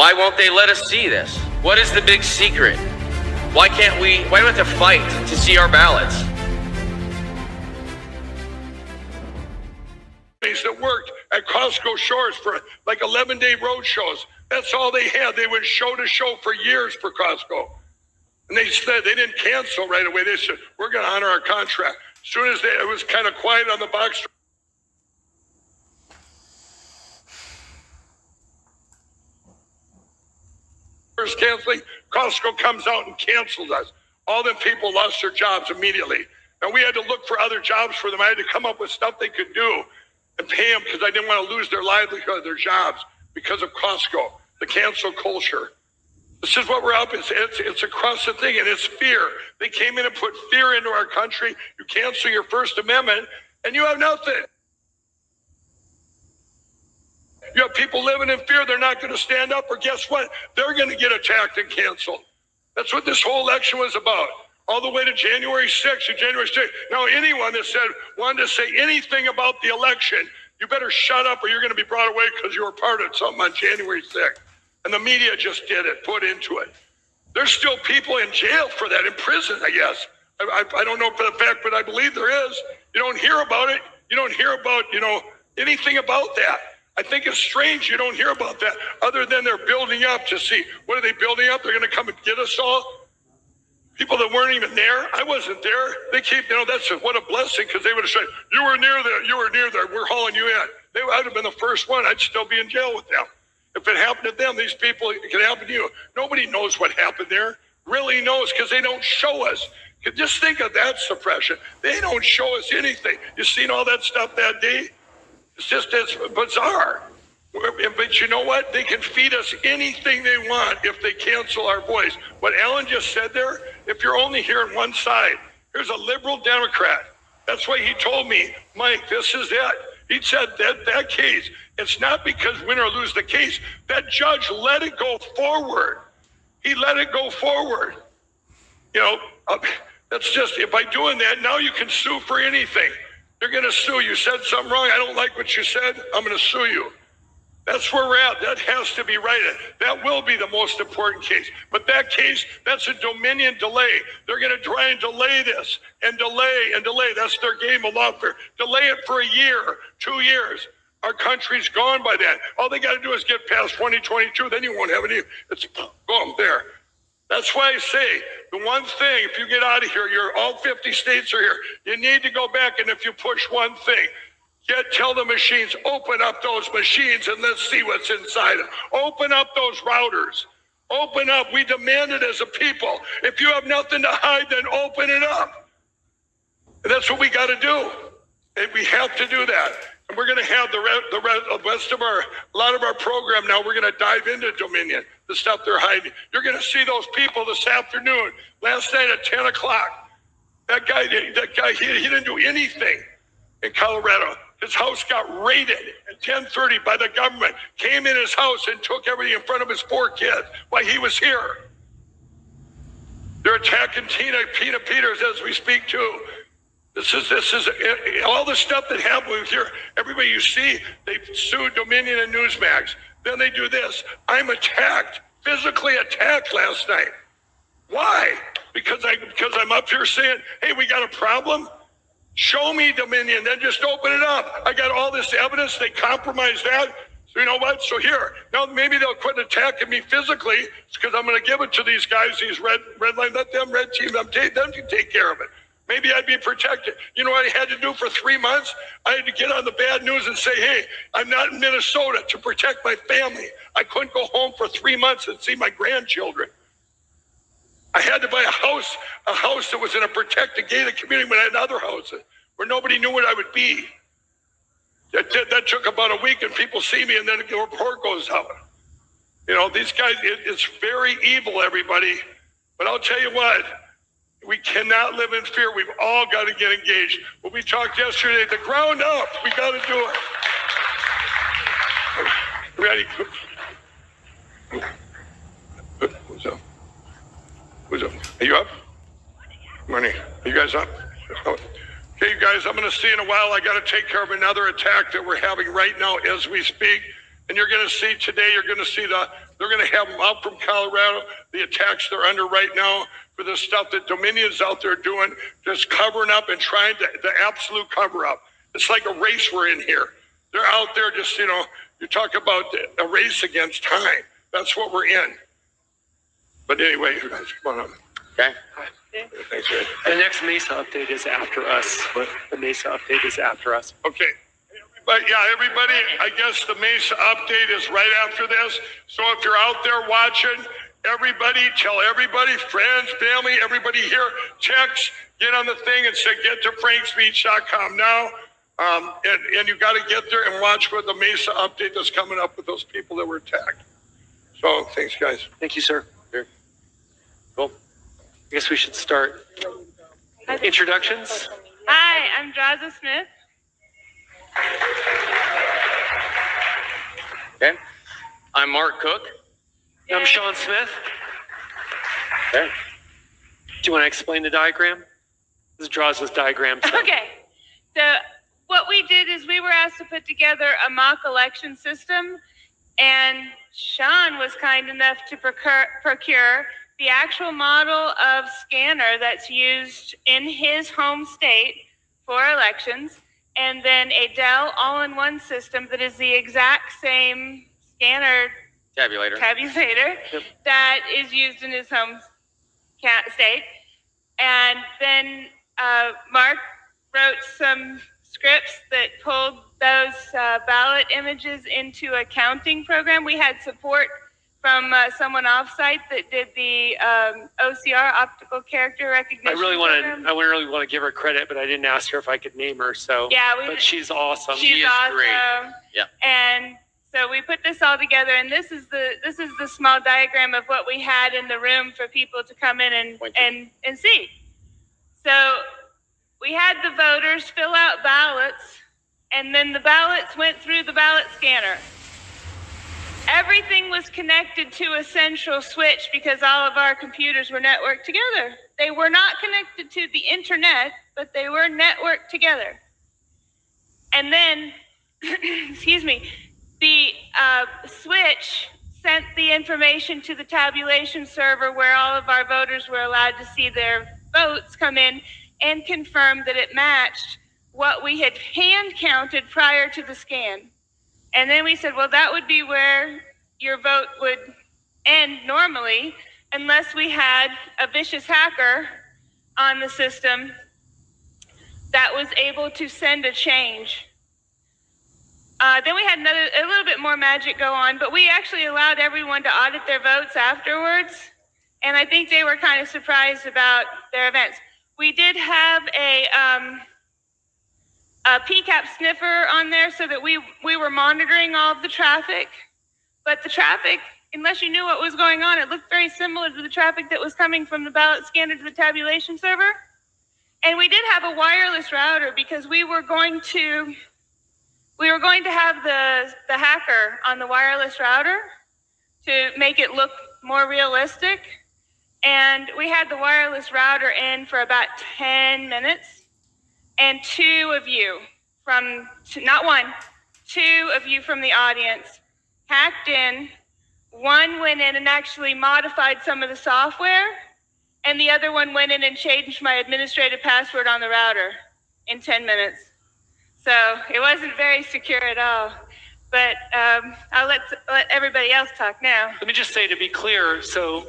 Why won't they let us see this? What is the big secret? Why do we have to fight to see our ballots? That worked at Costco Shores for like 11-day road shows. That's all they had. They went show to show for years for Costco. And they said they didn't cancel right away. They said, we're going to honor our contract. As soon as it was kind of quiet on the box stores canceling, Costco comes out and cancels us. All them people lost their jobs immediately. And we had to look for other jobs for them. I had to come up with stuff they could do and pay them because I didn't want to lose their livelihood, their jobs, because of Costco, the cancel culture. This is what we're up. It's across the thing, and it's fear. They came in and put fear into our country. You cancel your First Amendment, and you have nothing. You have people living in fear. They're not going to stand up, or guess what? They're going to get attacked and canceled. That's what this whole election was about. All the way to January 6th or January 6th. Now, anyone that wanted to say anything about the election, you better shut up or you're going to be brought away because you were part of something on January 6th. And the media just did it, put into it. There's still people in jail for that, in prison, I guess. I don't know for the fact, but I believe there is. You don't hear about it. You don't hear about, anything about that. I think it's strange you don't hear about that, other than they're building up to see. What are they building up? They're going to come and get us all? People that weren't even there. I wasn't there. They keep, what a blessing, because they would have said, you were near there, we're hauling you in. I'd have been the first one. I'd still be in jail with them. If it happened to them, these people, it can happen to you. Nobody knows what happened there, really knows, because they don't show us. Just think of that suppression. They don't show us anything. You seen all that stuff that day? It's bizarre. But you know what? They can feed us anything they want if they cancel our voice. What Alan just said there, if you're only hearing one side, here's a liberal Democrat. That's why he told me, Mike, this is it. He said that case, it's not because win or lose the case. That judge let it go forward. He let it go forward. That's just, by doing that, now you can sue for anything. They're going to sue. You said something wrong. I don't like what you said. I'm going to sue you. That's where we're at. That has to be righted. That will be the most important case. But that case, that's a Dominion delay. They're going to try and delay this and delay and delay. That's their game of lawfare. Delay it for a year, 2 years. Our country's gone by then. All they got to do is get past 2022. Then you won't have any. It's boom, there. That's why I say the one thing, if you get out of here, all 50 states are here. You need to go back, and if you push one thing, tell the machines, open up those machines and let's see what's inside them. Open up those routers. Open up. We demand it as a people. If you have nothing to hide, then open it up. And that's what we got to do. And we have to do that. And we're going to have the rest of a lot of our program now. We're going to dive into Dominion, the stuff they're hiding. You're going to see those people this afternoon. Last night at 10 o'clock, that guy, he didn't do anything in Colorado. His house got raided at 10:30 by the government. Came in his house and took everything in front of his 4 kids while he was here. They're attacking Tina Peters as we speak too. This is all the stuff that happened here. Everybody you see, they sued Dominion and Newsmax. Then they do this. I'm attacked, physically attacked last night. Why? Because I'm up here saying, hey, we got a problem. Show me Dominion, then just open it up. I got all this evidence. They compromised that. So you know what? So here, now maybe they'll quit attacking me physically. It's because I'm going to give it to these guys, these red line. Let them red team them take care of it. Maybe I'd be protected. You know what I had to do for 3 months? I had to get on the bad news and say, hey, I'm not in Minnesota, to protect my family. I couldn't go home for 3 months and see my grandchildren. I had to buy a house that was in a protected gated community when I had other houses where nobody knew what I would be. That took about a week, and people see me, and then the report goes out. These guys, it's very evil, everybody. But I'll tell you what, we cannot live in fear. We've all got to get engaged. When we talked yesterday, the ground up, we got to do it. Ready? What's up? What's up? Are you up? Morning. Are you guys up? Okay, you guys, I'm going to see you in a while. I got to take care of another attack that we're having right now as we speak. And you're going to see today, they're going to have them out from Colorado, the attacks they're under right now for the stuff that Dominion's out there doing, just covering up and trying to, the absolute cover up. It's like a race we're in here. They're out there just, you talk about a race against time. That's what we're in. But anyway, you guys, come on up. Okay. Thanks, Ray. The next Mesa update is after us. The Mesa update is after us. Okay. But yeah, everybody, I guess the Mesa update is right after this. So if you're out there watching, everybody, tell everybody, friends, family, everybody here, text, get on the thing and say, get to franksbeach.com now. And you got to get there and watch for the Mesa update that's coming up with those people that were attacked. So thanks, guys. Thank you, sir. Sure. Cool. I guess we should start. Introductions. Hi, I'm Draza Smith. Okay. I'm Mark Cook. I'm Sean Smith. Okay. Do you want to explain the diagram? This draws this diagram. So. Okay, so what we did is we were asked to put together a mock election system, and Sean was kind enough to procure the actual model of scanner that's used in his home state for elections, and then a Dell all-in-one system that is the exact same scanner Tabulator. Yep. that is used in his home state. And then Mark wrote some scripts that pulled those ballot images into a counting program. We had support from someone offsite that did the OCR, optical character recognition. I really want to give her credit, but I didn't ask her if I could name her. So yeah, but she's awesome. She's She is awesome. great. Yeah. And so we put this all together, and this is the small diagram of what we had in the room for people to come in and see. So we had the voters fill out ballots, and then the ballots went through the ballot scanner. Everything was connected to a central switch because all of our computers were networked together. They were not connected to the internet, but they were networked together. And then, excuse me, the switch sent the information to the tabulation server where all of our voters were allowed to see their votes come in and confirm that it matched what we had hand counted prior to the scan. And then we said, well, that would be where your vote would end normally, unless we had a vicious hacker on the system that was able to send a change. Then we had a little bit more magic go on, but we actually allowed everyone to audit their votes afterwards. And I think they were kind of surprised about their events. We did have a PCAP sniffer on there so that we were monitoring all of the traffic. But the traffic, unless you knew what was going on, it looked very similar to the traffic that was coming from the ballot scanner to the tabulation server. And we did have a wireless router because we were going to have the hacker on the wireless router to make it look more realistic. And we had the wireless router in for about 10 minutes. And two of you from the audience hacked in. One went in and actually modified some of the software, and the other one went in and changed my administrative password on the router in 10 minutes. So it wasn't very secure at all. But I'll let everybody else talk now. Let me just say, to be clear, so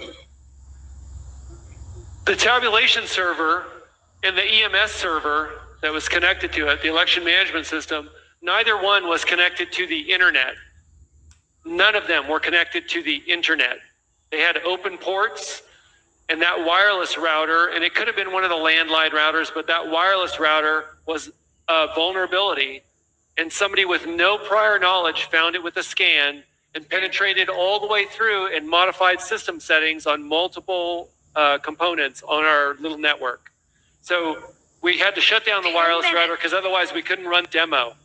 the tabulation server and the EMS server that was connected to it, the election management system, neither one was connected to the internet. None of them were connected to the internet. They had open ports, and that wireless router, and it could have been one of the landline routers, but that wireless router was a vulnerability, and somebody with no prior knowledge found it with a scan and penetrated all the way through and modified system settings on multiple components on our little network. So we had to shut down the wireless router because otherwise we couldn't run demo.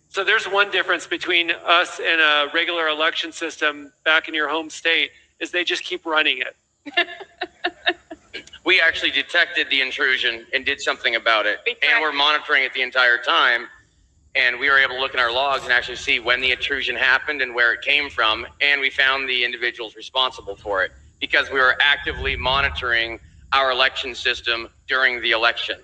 So there's one difference between us and a regular election system back in your home state is they just keep running it. We actually detected the intrusion and did something about it. Exactly. And we're monitoring it the entire time. And we were able to look in our logs and actually see when the intrusion happened and where it came from. And we found the individuals responsible for it because we were actively monitoring our election system during the election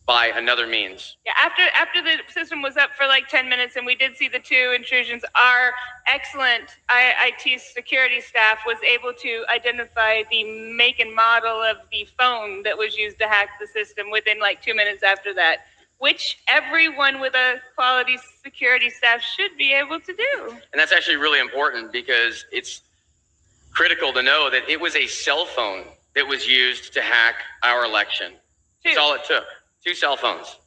by another means. Yeah, after the system was up for like 10 minutes and we did see the 2 intrusions, our excellent IT security staff was able to identify the make and model of the phone that was used to hack the system within like 2 minutes after that, which everyone with a quality security staff should be able to do. And that's actually really important because it's critical to know that it was a cell phone that was used to hack our election. That's all it took. 2 cell phones.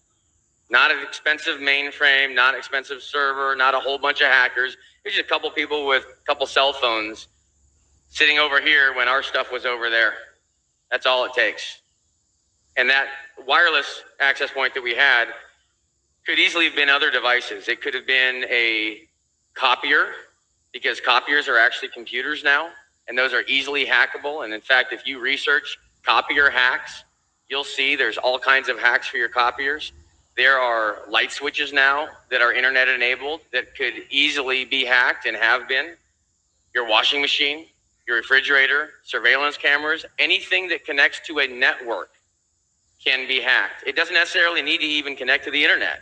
Not an expensive mainframe, not an expensive server, not a whole bunch of hackers. It was just a couple people with a couple cell phones sitting over here when our stuff was over there. That's all it takes. And that wireless access point that we had could easily have been other devices. It could have been a copier, because copiers are actually computers now, and those are easily hackable. And in fact, if you research copier hacks, you'll see there's all kinds of hacks for your copiers. There are light switches now that are internet enabled that could easily be hacked and have been. Your washing machine, your refrigerator, surveillance cameras, anything that connects to a network can be hacked. It doesn't necessarily need to even connect to the internet.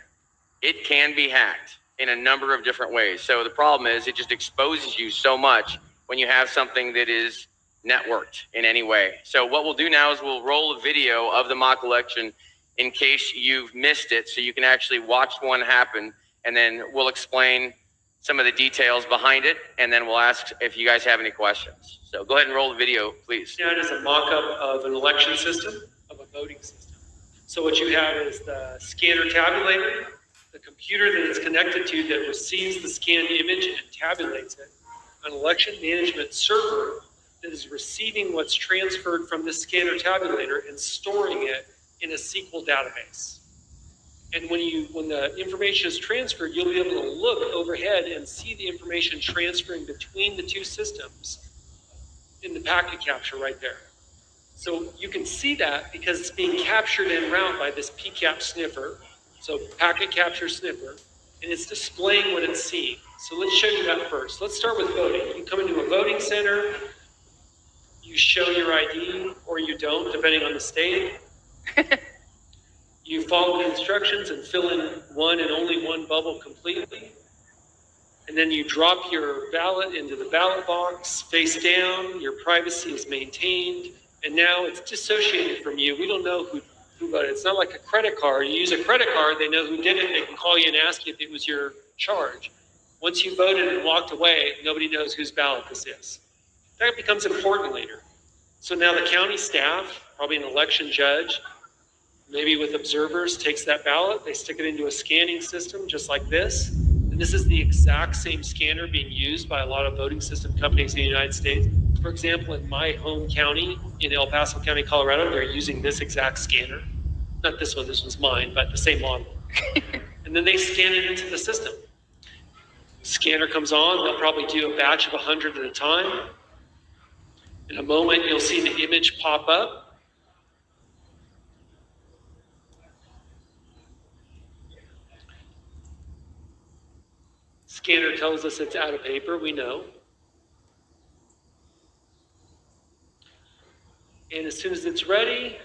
It can be hacked in a number of different ways. So the problem is it just exposes you so much when you have something that is networked in any way. So what we'll do now is we'll roll a video of the mock election in case you've missed it, so you can actually watch one happen, and then we'll explain some of the details behind it, and then we'll ask if you guys have any questions. So go ahead and roll the video, please. That is a mock-up of an election system, of a voting system. So what you have is the scanner tabulator, the computer that it's connected to that receives the scanned image and tabulates it, an election management server that is receiving what's transferred from the scanner tabulator and storing it in a SQL database. And when the information is transferred, you'll be able to look overhead and see the information transferring between the 2 systems in the packet capture right there. So you can see that because it's being captured en route by this PCAP sniffer, so packet capture sniffer, and it's displaying what it's seeing. So let's show you that first. Let's start with voting. You come into a voting center, you show your ID, or you don't, depending on the state. You follow the instructions and fill in one and only one bubble completely. And then you drop your ballot into the ballot box, face down, your privacy is maintained, and now it's dissociated from you. We don't know who voted. It's not like a credit card. You use a credit card, they know who did it, they can call you and ask you if it was your charge. Once you voted and walked away, nobody knows whose ballot this is. That becomes important later. So now the county staff, probably an election judge, maybe with observers, takes that ballot, they stick it into a scanning system just like this. And this is the exact same scanner being used by a lot of voting system companies in the United States. For example, in my home county, in El Paso County, Colorado, they're using this exact scanner. Not this one, this one's mine, but the same model. And then they scan it into the system. Scanner comes on, they'll probably do a batch of 100 at a time. In a moment, you'll see the image pop up. Scanner tells us it's out of paper, we know. And as soon as it's ready,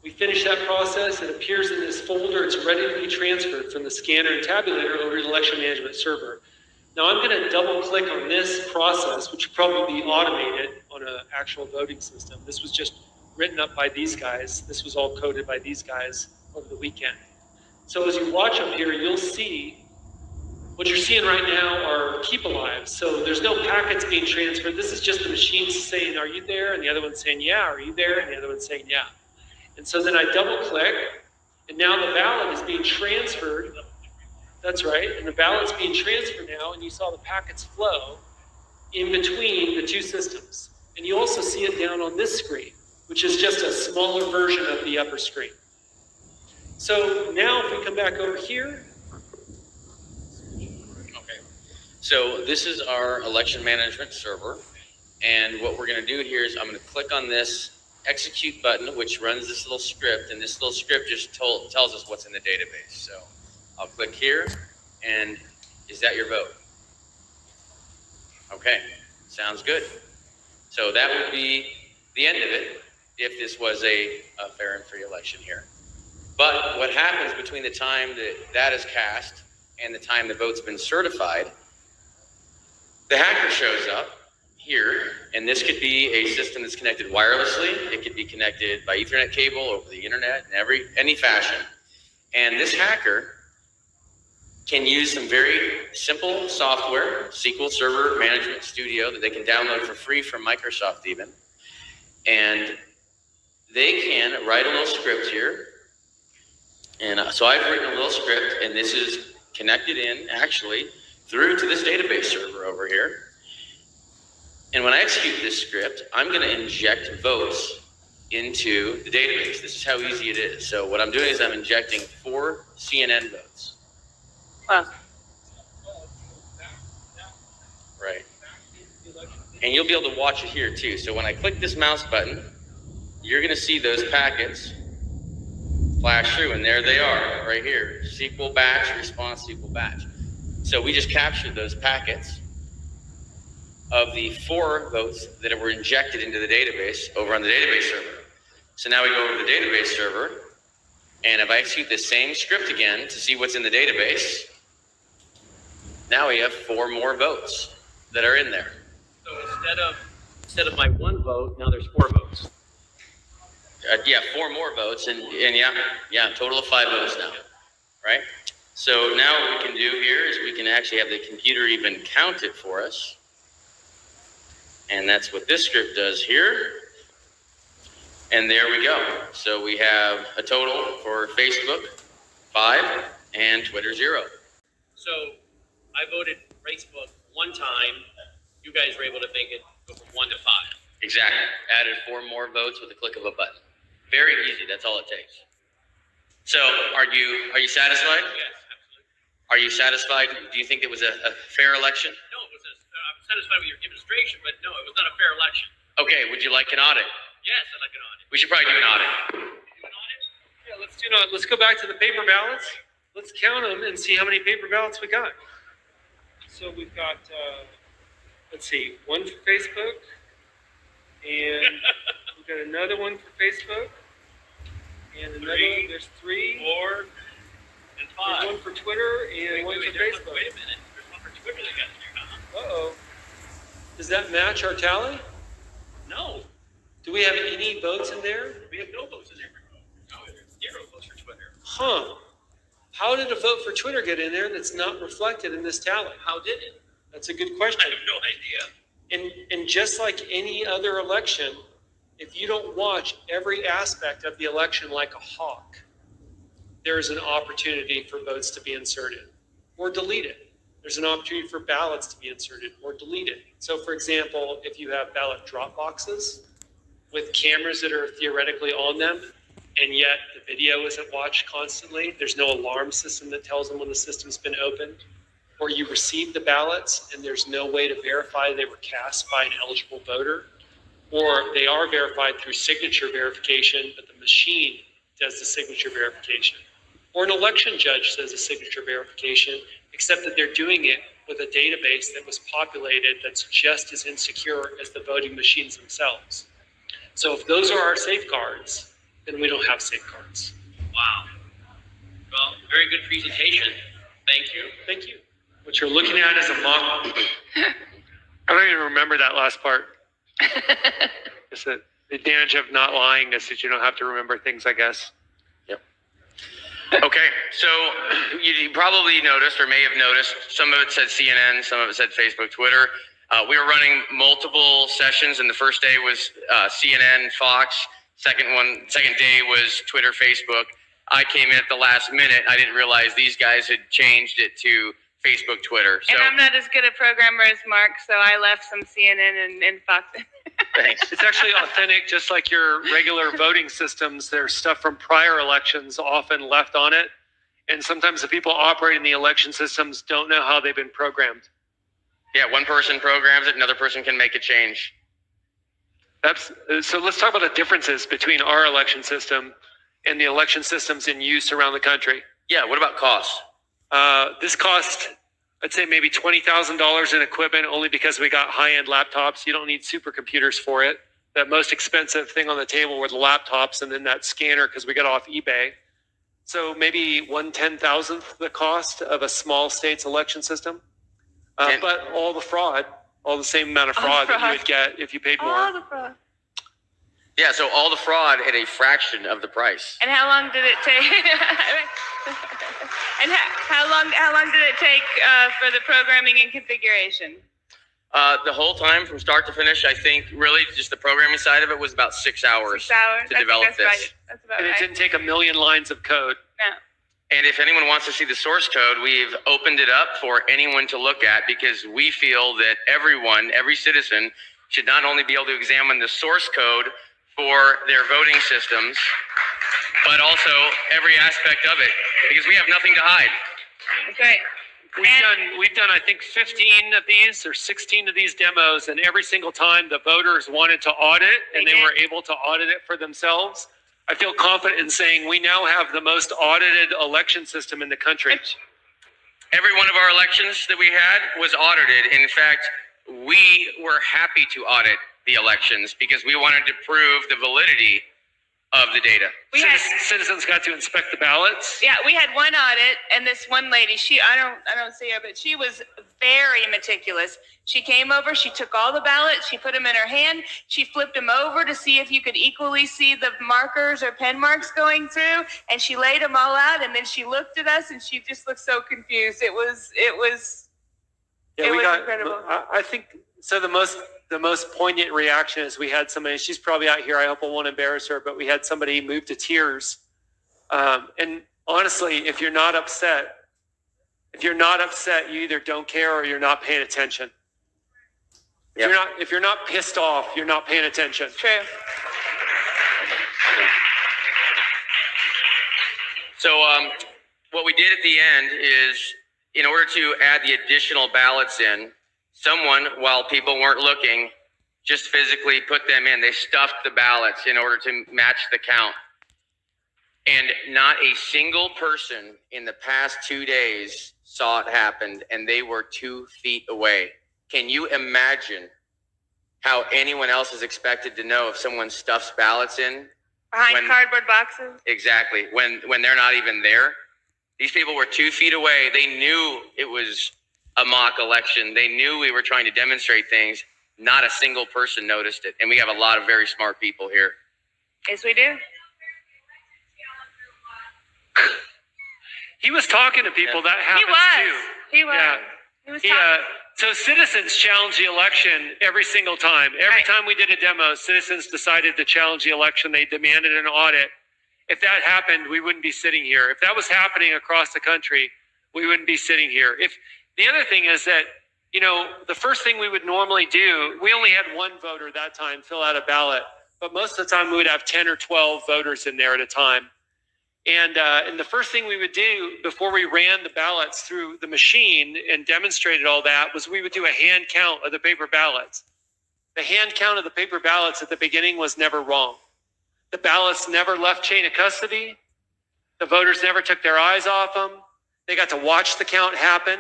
we finish that process. It appears in this folder. It's ready to be transferred from the scanner and tabulator over to the election management server. Now I'm going to double click on this process, which will probably be automated on an actual voting system. This was just written up by these guys. This was all coded by these guys over the weekend. So as you watch up here, you'll see what you're seeing right now are keep alive. So there's no packets being transferred. This is just the machines saying, are you there? And the other one's saying, yeah. Are you there? And the other one's saying, yeah. And so then I double click, and now the ballot is being transferred. That's right. And the ballot's being transferred now, and you saw the packets flow in between the 2 systems. And you also see it down on this screen, which is just a smaller version of the upper screen. So now if we come back over here. Okay. So this is our election management server. And what we're going to do here is I'm going to click on this execute button, which runs this little script. And this little script just tells us what's in the database. So I'll click here, and is that your vote? Okay, sounds good. So that would be the end of it if this was a fair and free election here. But what happens between the time that is cast and the time the vote's been certified, the hacker shows up here, and this could be a system that's connected wirelessly. It could be connected by Ethernet cable over the internet in any fashion. And this hacker can use some very simple software, SQL Server Management Studio, that they can download for free from Microsoft even. And they can write a little script here. And so I've written a little script, and this is connected in actually through to this database server over here. And when I execute this script, I'm going to inject votes into the database. This is how easy it is. So what I'm doing is I'm injecting 4 CNN votes. Wow. Right. And you'll be able to watch it here too. So when I click this mouse button, you're going to see those packets flash through, and there they are right here. SQL batch, response SQL batch. So we just captured those packets of the 4 votes that were injected into the database over on the database server. So now we go over to the database server, and if I execute the same script again to see what's in the database, now we have 4 more votes that are in there. So instead of my 1 vote, now there's 4 votes. 4 more votes, and yeah, total of 5 votes now, right? So now what we can do here is we can actually have the computer even count it for us. And that's what this script does here. And there we go. So we have a total for Facebook 5 and Twitter 0. So I voted Facebook 1 time. You guys were able to make it go from 1 to 5. Exactly. Added 4 more votes with the click of a button. Very easy. That's all it takes. So are you satisfied? Yes, absolutely. Are you satisfied? Do you think it was a fair election? No, I'm satisfied with your demonstration, but no, it was not a fair election. Okay. Would you like an audit? Yes, I'd like an audit. We should probably do an audit. Do an audit? Yeah, let's do not. Let's go back to the paper ballots. Let's count them and see how many paper ballots we got. So we've got, let's see, 1 for Facebook, and we've got another one for Facebook, and another one. There's 3, 4, and 5. There's 1 for Twitter and 1 for Facebook. Wait a minute. There's 1 for Twitter that got in there, huh? Uh-oh. Does that match our tally? No, Do we have any votes in there? we have no votes in there. No, there's 0 votes for Twitter. Huh. How did a vote for Twitter get in there that's not reflected in this tally? How did it? That's a good I question. have no idea. And just like any other election, if you don't watch every aspect of the election like a hawk, there's an opportunity for votes to be inserted or deleted. There's an opportunity for ballots to be inserted or deleted. So for example, if you have ballot drop boxes with cameras that are theoretically on them, and yet the video isn't watched constantly, there's no alarm system that tells them when the system's been opened, or you receive the ballots and there's no way to verify they were cast by an eligible voter, or they are verified through signature verification, but the machine does the signature verification. Or an election judge does a signature verification, except that they're doing it with a database that was populated that's just as insecure as the voting machines themselves. So if those are our safeguards, then we don't have safeguards. Wow. Well, very good presentation. Thank you. Thank you. What you're looking at is a mock. I don't even remember that last part. It's the advantage of not lying is that you don't have to remember things, I guess. Yep. Okay, so you probably noticed or may have noticed some of it said CNN, some of it said Facebook, Twitter. We were running multiple sessions, and the first day was CNN, Fox. Second day was Twitter, Facebook. I came in at the last minute. I didn't realize these guys had changed it to Facebook, Twitter. So And I'm not as good a programmer as Mark, so I left some CNN and Fox. thanks. It's actually authentic, just like your regular voting systems. There's stuff from prior elections often left on it. And sometimes the people operating the election systems don't know how they've been programmed. Yeah, one person programs it, another person can make a change. So let's talk about the differences between our election system and the election systems in use around the country. Yeah, what about costs? This cost, I'd say maybe $20,000 in equipment only because we got high-end laptops. You don't need supercomputers for it. The most expensive thing on the table were the laptops and then that scanner because we got off eBay. So maybe 1/10,000th the cost of a small state's election system. But all the fraud, all the same amount of fraud that you would get if you paid more. All the fraud. Yeah, so all the fraud at a fraction of the price. And how long did it take? And how long did it take for the programming and configuration? The whole time from start to finish, I think really just the programming side of it was about 6 hours, 6 hours to develop that's this. Right. That's about And it right. didn't take a million lines of code. No. And if anyone wants to see the source code, we've opened it up for anyone to look at because we feel that every citizen should not only be able to examine the source code for their voting systems, but also every aspect of it because we have nothing to hide. That's right. We've done I think 15 of these or 16 of these demos, and every single time the voters wanted to audit and they were able to audit it for themselves. I feel confident in saying we now have the most audited election system in the country. Every one of our elections that we had was audited. In fact, we were happy to audit the elections because we wanted to prove the validity of the data. Citizens got to inspect the ballots. Yeah, we had one audit, and this one lady, I don't see her, but she was very meticulous. She came over, she took all the ballots, she put them in her hand, she flipped them over to see if you could equally see the markers or pen marks going through, and she laid them all out, and then she looked at us, and she just looked so confused. It was incredible. I think so. The most poignant reaction is we had somebody. She's probably out here. I hope I won't embarrass her, but we had somebody move to tears. And honestly, if you're not upset, you either don't care or you're not paying attention. Yep. If you're not pissed off, you're not paying attention. True. So what we did at the end is, in order to add the additional ballots in, someone, while people weren't looking, just physically put them in. They stuffed the ballots in order to match the count. And not a single person in the past 2 days saw it happen, and they were 2 feet away. Can you imagine how anyone else is expected to know if someone stuffs ballots in? Behind cardboard boxes? Exactly. When they're not even there. These people were 2 feet away. They knew it was a mock election. They knew we were trying to demonstrate things. Not a single person noticed it. And we have a lot of very smart people here. Yes, we do. He was talking to people. That happens too. He was. Yeah. He was talking. So citizens challenge the election every single time. Every time we did a demo, citizens decided to challenge the election. They demanded an audit. If that happened, we wouldn't be sitting here. If that was happening across the country, we wouldn't be sitting here. If the other thing is that, the first thing we would normally do, we only had one voter that time fill out a ballot, but most of the time we would have 10 or 12 voters in there at a time. And the first thing we would do before we ran the ballots through the machine and demonstrated all that was we would do a hand count of the paper ballots. The hand count of the paper ballots at the beginning was never wrong. The ballots never left chain of custody. The voters never took their eyes off them. They got to watch the count happen.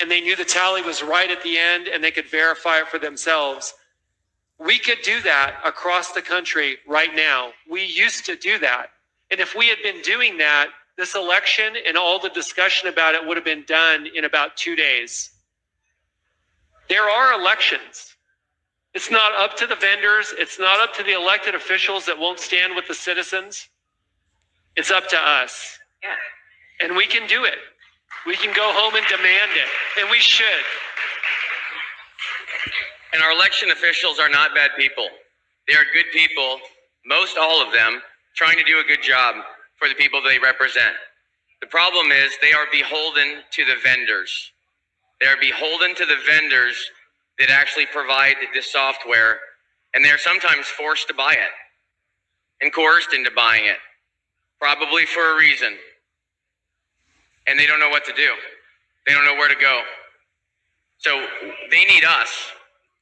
And they knew the tally was right at the end and they could verify it for themselves. We could do that across the country right now. We used to do that. And if we had been doing that, this election and all the discussion about it would have been done in about 2 days. There are elections. It's not up to the vendors. It's not up to the elected officials that won't stand with the citizens. It's up to us. Yeah. And we can do it. We can go home and demand it. And we should. And our election officials are not bad people. They are good people, most all of them, trying to do a good job for the people they represent. The problem is they are beholden to the vendors. They are beholden to the vendors that actually provide this software, and they're sometimes forced to buy it and coerced into buying it, probably for a reason. And they don't know what to do. They don't know where to go. So they need us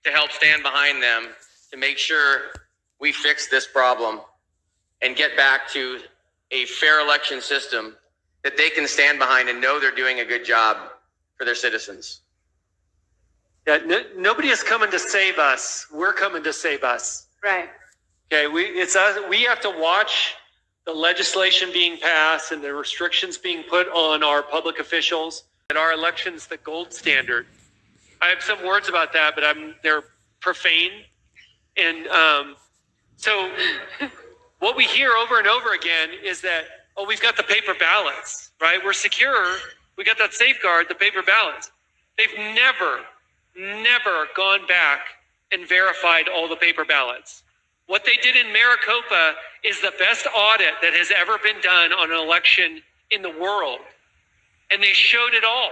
to help stand behind them to make sure we fix this problem and get back to a fair election system that they can stand behind and know they're doing a good job for their citizens. Yeah, nobody is coming to save us. We're coming to save us. Right. Okay, it's us. We have to watch the legislation being passed and the restrictions being put on our public officials. And our election's the gold standard. I have some words about that, but they're profane. And so what we hear over and over again is that, oh, we've got the paper ballots, right? We're secure. We got that safeguard, the paper ballots. They've never gone back and verified all the paper ballots. What they did in Maricopa is the best audit that has ever been done on an election in the world. And they showed it all.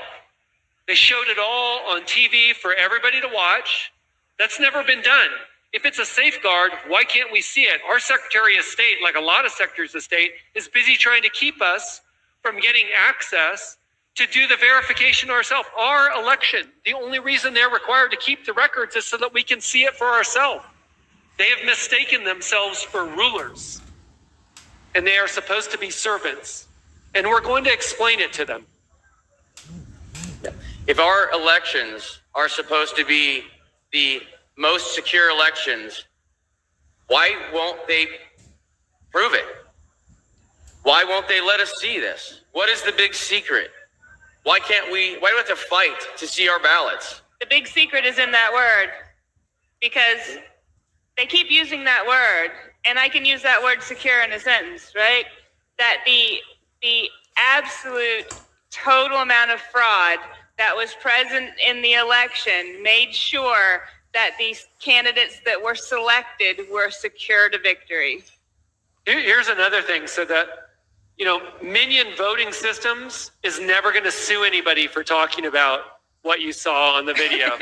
They showed it all on TV for everybody to watch. That's never been done. If it's a safeguard, why can't we see it? Our Secretary of State, like a lot of secretaries of state, is busy trying to keep us from getting access to do the verification ourselves. Our election, the only reason they're required to keep the records is so that we can see it for ourselves. They have mistaken themselves for rulers, and they are supposed to be servants. And we're going to explain it to them. If our elections are supposed to be the most secure elections, why won't they prove it? Why won't they let us see this? What is the big secret? Why do we have to fight to see our ballots? The big secret is in that word, because they keep using that word, and I can use that word secure in a sentence, right? That the absolute total amount of fraud that was present in the election made sure that these candidates that were selected were secured a victory. Here's another thing, so that, Minion Voting Systems is never going to sue anybody for talking about what you saw on the video.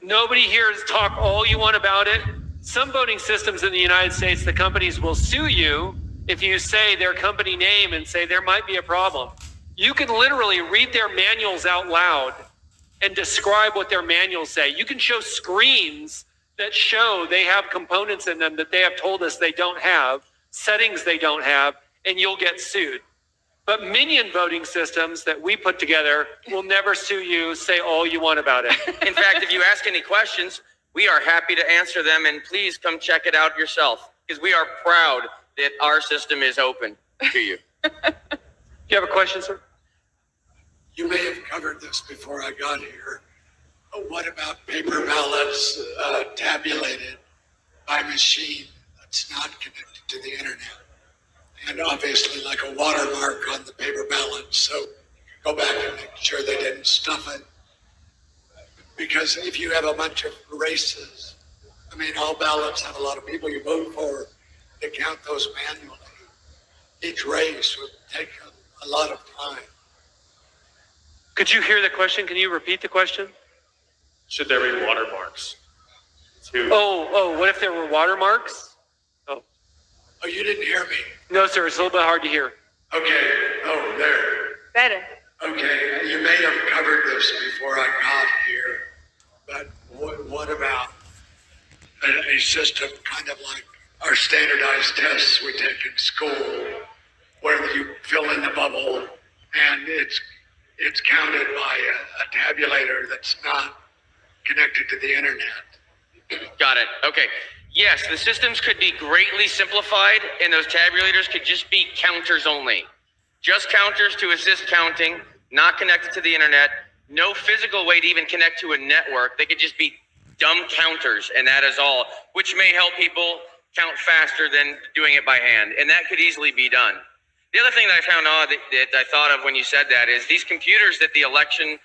Nobody here is talk all you want about it. Some voting systems in the United States, the companies will sue you if you say their company name and say there might be a problem. You can literally read their manuals out loud and describe what their manuals say. You can show screens that show they have components in them that they have told us they don't have, settings they don't have, and you'll get sued. But Minion Voting Systems that we put together will never sue you. Say all you want about it. In fact, if you ask any questions, we are happy to answer them, and please come check it out yourself, because we are proud that our system is open to you. You have a question, sir? You may have covered this before I got here. But what about paper ballots tabulated by machine that's not connected to the internet? And obviously like a watermark on the paper ballot, so go back and make sure they didn't stuff it. Because if you have a bunch of races, all ballots have a lot of people you vote for, they count those manually. Each race would take a lot of time. Could you hear the question? Can you repeat the question? Should there be watermarks? What if there were watermarks? Oh, you didn't hear me? No, sir, it's a little bit hard to hear. Okay, there. Better. Okay, you may have covered this before I got here, but what about a system kind of like our standardized tests we take in school, where you fill in the bubble and it's counted by a tabulator that's not connected to the internet? Got it. Okay. Yes, the systems could be greatly simplified, and those tabulators could just be counters only. Just counters to assist counting, not connected to the internet, no physical way to even connect to a network. They could just be dumb counters, and that is all, which may help people count faster than doing it by hand, and that could easily be done. The other thing that I found odd that I thought of when you said that is these computers that the election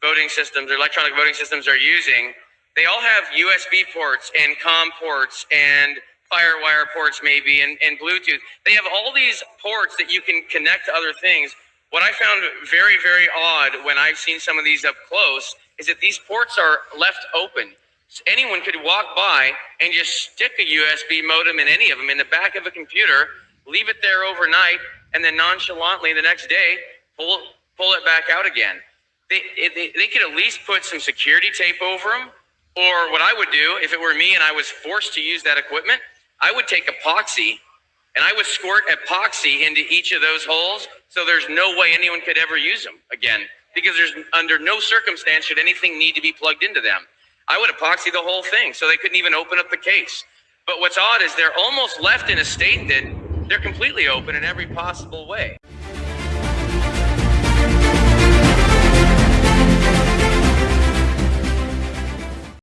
voting systems or electronic voting systems are using, they all have USB ports and COM ports and FireWire ports maybe and Bluetooth. They have all these ports that you can connect to other things. What I found very, very odd when I've seen some of these up close is that these ports are left open. So anyone could walk by and just stick a USB modem in any of them in the back of a computer, leave it there overnight, and then nonchalantly the next day pull it back out again. They could at least put some security tape over them. Or what I would do if it were me and I was forced to use that equipment, I would take epoxy And I would squirt epoxy into each of those holes, so there's no way anyone could ever use them again, because there's under no circumstance should anything need to be plugged into them. I would epoxy the whole thing so they couldn't even open up the case. But what's odd is they're almost left in a state that they're completely open in every possible way.